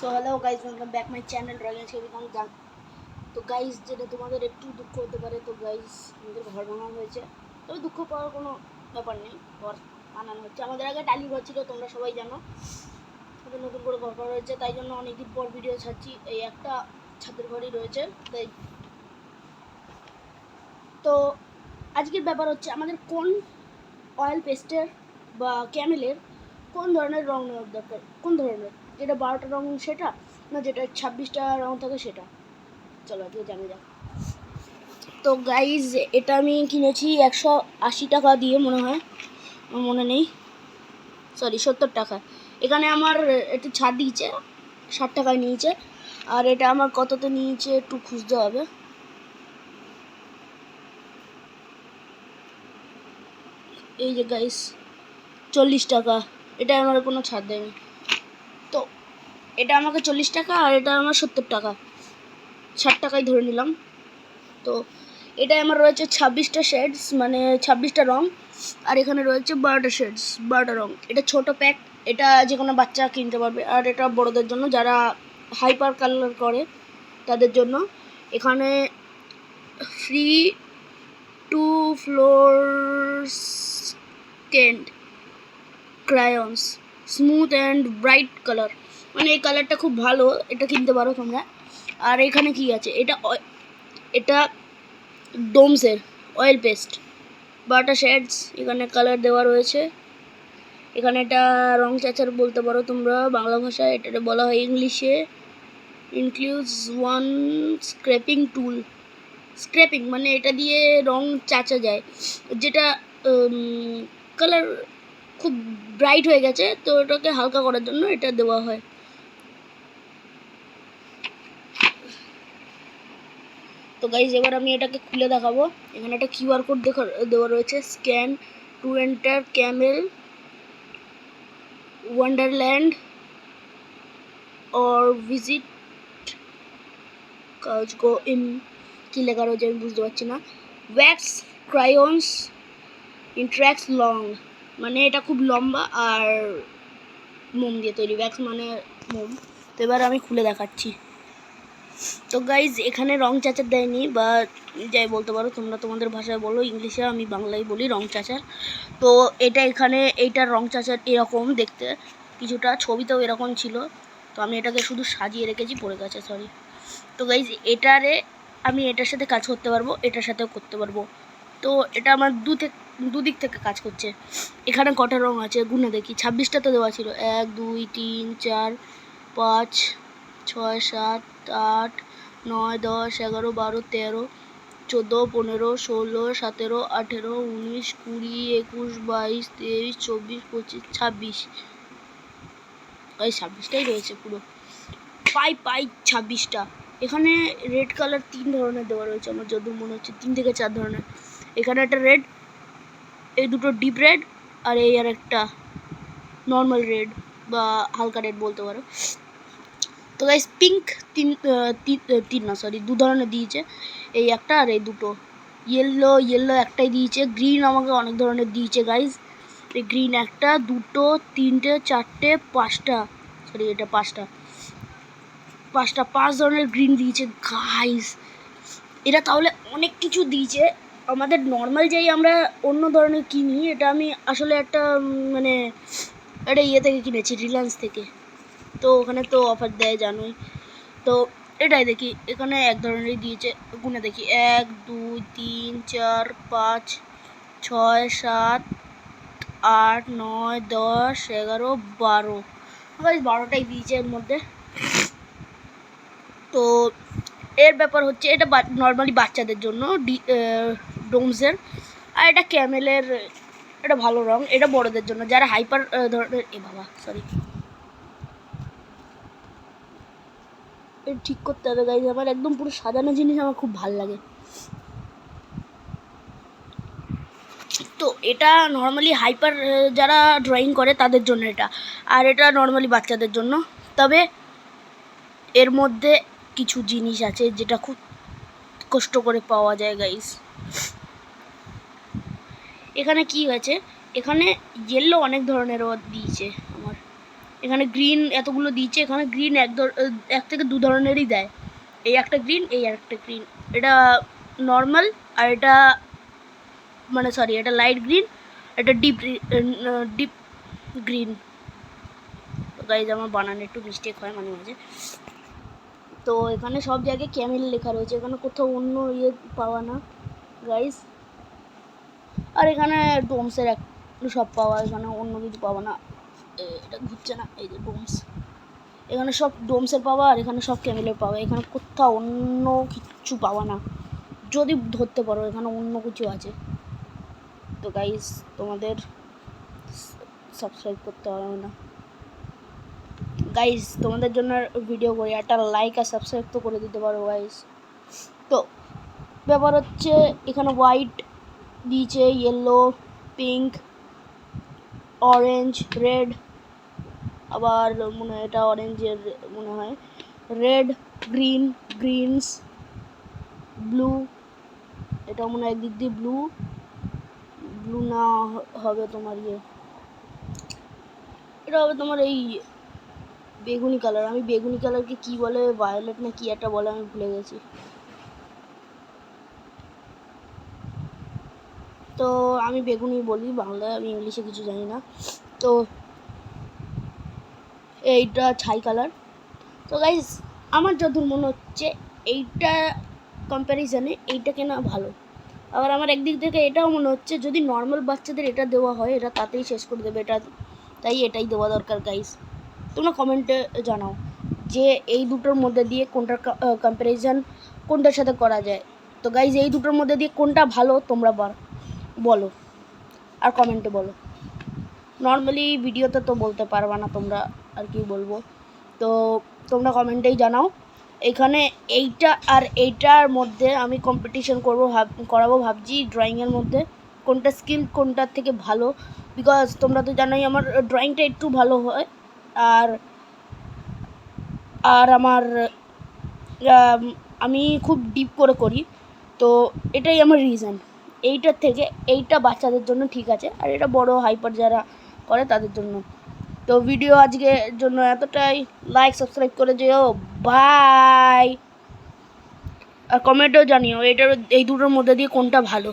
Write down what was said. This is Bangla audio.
So hello guys, welcome back my channel drawing ছবিতাম গান। তো গাইজ, যেটা তোমাদের একটু দুঃখ হতে পারে, তো গাইজ আমাদের ঘর বানানো হয়েছে। তবে দুঃখ পাওয়ার কোনো ব্যাপার নেই, ঘর বানানো হচ্ছে। আমাদের আগে টালি ঘর ছিল, তোমরা সবাই জানো। আমাদের নতুন করে ঘর করা হয়েছে, তাই জন্য অনেকদিন পর ভিডিও ছাড়ছি। এই একটা ছাদের ঘরই রয়েছে তাই। তো আজকের ব্যাপার হচ্ছে আমাদের কোন অয়েল পেস্টের বা ক্যামেলের কোন ধরনের রং নেওয়ার দরকার, কোন ধরনের, যেটা 12টা রং সেটা, না যেটা 26টা রং থাকে সেটা। চলো আজকে জানা যাক। তো গাইজ, এটা আমি কিনেছি 180 টাকা দিয়ে, মনে হয়, মনে নেই, সরি 70 টাকা। এখানে আমার একটু ছাড় দিয়েছে, 60 টাকায় নিয়েছে। আর এটা আমার কততে নিয়েছে একটু খুঁজতে হবে। এই যে গাইস, 40 টাকা। এটা আমার কোনো ছাড় দেয়নি। তো এটা আমাকে 40 টাকা আর এটা আমার 70 টাকা, 60 টাকায় ধরে নিলাম। তো এটা আমার রয়েছে 26টা শেডস, মানে 26টা রং। আর এখানে রয়েছে 12টা শেডস, 12টা রং। এটা ছোট প্যাক, এটা যে কোনো বাচ্চা কিনতে পারবে। আর এটা বড়দের জন্য, যারা হাইপার কালার করে তাদের জন্য। এখানে free 2 fluorescent crayons, smooth and bright colour, মানে এই কালারটা খুব ভালো, এটা কিনতে পারো তোমরা। আর এখানে কি আছে, এটা ডোমসের অয়েল পেস্ট, 12টা শেডস, এখানে কালার দেওয়া রয়েছে। এখানে এটা রং চাচার বলতে পারো তোমরা বাংলা ভাষায়, এটা বলা হয় ইংলিশে ইনক্লুডস 1 স্ক্র্যাপিং টুল। স্ক্র্যাপিং মানে এটা দিয়ে রং চাচা যায়, যেটা কালার খুব ব্রাইট হয়ে গেছে, তো এটাকে হালকা করার জন্য এটা দেওয়া হয়। তো গাইজ, এবার আমি এটাকে খুলে দেখাবো। এখানে একটা কিউআর কোড দেওয়া রয়েছে, scan to enter camel wonderland or visit কাজগো ইন, কী লেখা রয়েছে আমি বুঝতে পারছি না। ওয়্যাক্স ক্রায়ন্স ইন্ট্রাক্স লং, মানে এটা খুব লম্বা আর মোম দিয়ে তৈরি, ওয়্যাক্স মানে মোম। তো এবার আমি খুলে দেখাচ্ছি। তো গাইজ, এখানে রং চাচার দেয়নি, বা যাই বলতে পারো তোমরা তোমাদের ভাষায় বলো, ইংলিশে, আমি বাংলায় বলি রং চাচার। তো এটা এখানে এইটার রং চাচার এরকম দেখতে, কিছুটা ছবিতেও এরকম ছিল। তো আমি এটাকে শুধু সাজিয়ে রেখেছি, পড়ে গেছে, সরি। তো গাইজ, এটারে আমি এটার সাথে কাজ করতে পারবো, এটার সাথেও করতে পারবো। তো এটা আমার দুদিক থেকে কাজ করছে। এখানে কটা রং আছে গুনে দেখি, 26টা তো দেওয়া ছিল, 1 2 3 4 5 6 7 8 9 10 11 12 13 14 15 16 17 18 19 20 21 22 23 24 25 26, ওই 26টাই রয়েছে পুরো, পাই 26টা। এখানে রেড কালার 3 ধরনের দেওয়া রয়েছে, আমার যতদূর মনে হচ্ছে 3 থেকে 4 ধরনের। এখানে একটা রেড, এই দুটো ডিপ রেড, আর এই আর একটা নর্মাল রেড বা হালকা রেড বলতে পারো। তো গাইস, পিঙ্ক তিন না, সরি 2 ধরনের দিয়েছে, এই একটা আর এই দুটো। ইয়েলো একটাই দিয়েছে। গ্রিন আমাকে অনেক ধরনের দিয়েছে গাইস, এই গ্রিন একটা, দুটো, তিনটে, চারটে, 5টা, সরি এটা 5 ধরনের গ্রিন দিয়েছে গাইস। এটা তাহলে অনেক কিছু দিয়েছে। আমাদের নর্মাল যেই আমরা অন্য ধরনের কিনি, এটা আমি আসলে একটা মানে একটা ইয়ে থেকে কিনেছি, রিলায়েন্স থেকে। তো ওখানে তো অফার দেয় জানোই। তো এটাই দেখি, এখানে এক ধরনেরই দিয়েছে, গুনে দেখি 1 2 3 4 5 6 7 8 9 10 11 12, 12টাই দিয়েছে এর মধ্যে। তো এর ব্যাপার হচ্ছে, এটা নর্মালি বাচ্চাদের জন্য ডোমসের, আর এটা ক্যামেলের, এটা ভালো রং, এটা বড়দের জন্য, যারা হাইপার ধরনের, সরি ঠিক করতে হবে গাইজ, আমার একদম পুরো সাজানো জিনিস আমার খুব ভালো লাগে। তো এটা নর্মালি হাইপার যারা ড্রয়িং করে তাদের জন্য এটা, আর এটা নর্মালি বাচ্চাদের জন্য। তবে এর মধ্যে কিছু জিনিস আছে যেটা খুব কষ্ট করে পাওয়া যায় গাইজ। এখানে কি হয়েছে, এখানে ইয়েলো অনেক ধরনেরও দিয়েছে আমার, এখানে গ্রিন এতগুলো দিচ্ছে, এখানে গ্রিন এক থেকে দু ধরনেরই দেয়। এই একটা গ্রিন, এই একটা গ্রিন, এটা নর্মাল আর এটা মানে সরি এটা লাইট গ্রিন, এটা ডিপ গ্রিন। তো গাইজ আমার বানানো একটু মিস্টেক হয় মাঝে মাঝে। তো এখানে সব জায়গায় ক্যামেল লেখা রয়েছে, এখানে কোথাও অন্য ইয়ে পাওয়া না গাইজ। আর এখানে ডোমসের সব পাওয়া, এখানে অন্য কিছু পাওয়া না। এটা ঘুরছে না, এই যে ডোমস, এখানে সব ডোমসের পাওয়া আর এখানে সব ক্যামেলের পাওয়া, এখানে কোথাও অন্য কিছু পাওয়া না। যদি ধরতে পারো এখানে অন্য কিছু আছে। তো গাইজ তোমাদের সাবস্ক্রাইব করতে হবে না গাইজ, তোমাদের জন্য ভিডিও করি, একটা লাইক আর সাবস্ক্রাইব তো করে দিতে পারো গাইজ। তো ব্যাপার হচ্ছে এখানে হোয়াইট দিয়েছে, ইয়েলো, পিঙ্ক, অরেঞ্জ, রেড, আবার মনে হয় এটা অরেঞ্জের মনে হয়, রেড, গ্রিন, গ্রিনস, ব্লু, এটা মনে হয় একদিক দিয়ে ব্লু না হবে তোমার ইয়ে, এটা হবে তোমার এই বেগুনি কালার। আমি বেগুনি কালারকে কি বলে, ভায়োলেট না কি একটা বলে, আমি ভুলে গেছি। তো আমি বেগুনি বলি বাংলায়, আমি ইংলিশে কিছু জানি না। তো এইটা ছাই কালার। তো গাইজ আমার যতদূর মনে হচ্ছে এইটা কম্প্যারিজনে এইটা কেনা ভালো। আবার আমার একদিক থেকে এটাও মনে হচ্ছে যদি নর্মাল বাচ্চাদের এটা দেওয়া হয় এটা তাতেই শেষ করে দেবে, এটা তাই এটাই দেওয়া দরকার গাইজ। তোমরা কমেন্টে জানাও যে এই দুটোর মধ্যে দিয়ে কোনটার কম্প্যারিজন কোনটার সাথে করা যায়। তো গাইজ এই দুটোর মধ্যে দিয়ে কোনটা ভালো তোমরা বলো আর কমেন্টে বলো। নর্মালি ভিডিওতে তো বলতে পারবা না তোমরা, আর কি বলবো। তো তোমরা কমেন্টেই জানাও। এখানে এইটা আর এইটার মধ্যে আমি কম্পিটিশন করাবো ভাবছি ড্রয়িংয়ের মধ্যে, কোনটা স্কিল কোনটার থেকে ভালো। বিকজ তোমরা তো জানোই আমার ড্রয়িংটা একটু ভালো হয়, আর আমার আমি খুব ডিপ করে করি। তো এটাই আমার রিজন, এইটার থেকে এইটা বাচ্চাদের জন্য ঠিক আছে, আর এটা বড় হাইপার যারা করে তাদের জন্য। তো ভিডিও আজকের জন্য এতটাই, লাইক সাবস্ক্রাইব করে যেও, বাই। আর কমেন্টেও জানিও এই দুটোর মধ্যে দিয়ে কোনটা ভালো।